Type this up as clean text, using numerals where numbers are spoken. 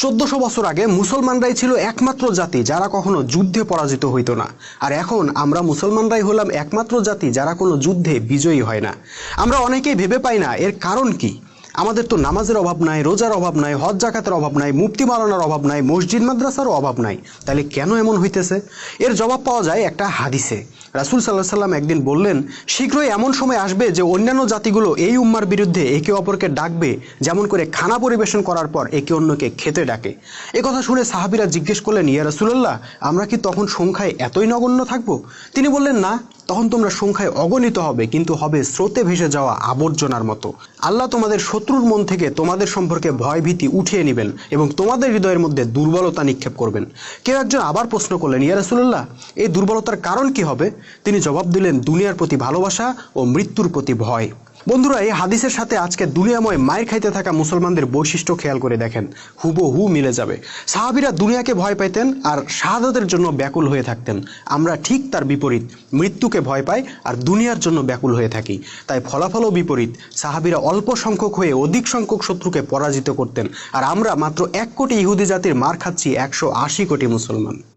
1400 বছর আগে মুসলমানরাই ছিল একমাত্র জাতি যারা কখনো যুদ্ধে পরাজিত হইতো না। আর এখন আমরা মুসলমানরাই হলাম একমাত্র জাতি যারা কোনো যুদ্ধে বিজয়ী হয় না। আমরা অনেকেই ভেবে পাই না এর কারণ কি। আমাদের তো নামাজের অভাব নাই, রোজার অভাব নাই, হজ জাকাতের অভাব নাই, মুফতি মাওলানার অভাব নাই, মসজিদ মাদ্রাসারও অভাব নাই। তাহলে কেন এমন হইতেছে? এর জবাব পাওয়া যায় একটা হাদিসে। রাসূল সাল্লাল্লাহু আলাইহি সাল্লাম একদিন বললেন, শীঘ্রই এমন সময় আসবে যে অন্যান্য জাতিগুলো এই উম্মার বিরুদ্ধে একে অপরকে ডাকবে, যেমন করে খানা পরিবেশন করার পর একে অন্যকে খেতে ডাকে। একথা শুনে সাহাবীরা জিজ্ঞেস করলেন, ইয়া রাসূলুল্লাহ, আমরা কি তখন সংখ্যায় এতই নগণ্য থাকবো? তিনি বললেন, না, তখন তোমরা সংখ্যায় অগণিত হবে, কিন্তু হবে স্রোতে ভেসে যাওয়া আবর্জনার মতো। আল্লাহ তোমাদের শত্রুর মন থেকে তোমাদের সম্পর্কে ভয় ভীতি উঠিয়ে নেবেন এবং তোমাদের হৃদয়ের মধ্যে দুর্বলতা নিক্ষেপ করবেন। কেউ একজন আবার প্রশ্ন করলেন, ইয়া রাসূলুল্লাহ, এই দুর্বলতার কারণ কি হবে? তিনি জবাব দিলেন, দুনিয়ার প্রতি ভালোবাসা ও মৃত্যুর প্রতি ভয়। বন্ধুরা, এই হাদিসের সাথে আজকে দুনিয়াময় মায়ের খাইতে থাকা মুসলমানদের বৈশিষ্ট্য খেয়াল করে দেখেন, হুবহু মিলে যাবে। সাহাবীরা দুনিয়াকে ভয় পাইতেন আর শাহাদাতের জন্য ব্যাকুল হয়ে থাকতেন। আমরা ঠিক তার বিপরীত, মৃত্যুকে ভয় পাই আর দুনিয়ার জন্য ব্যাকুল হয়ে থাকি। তাই ফলাফলও বিপরীত। সাহাবীরা অল্প সংখ্যক হয়ে অধিক সংখ্যক শত্রুকে পরাজিত করতেন, আর আমরা মাত্র 1 কোটি ইহুদি জাতির মার খাচ্ছি 180 কোটি মুসলমান।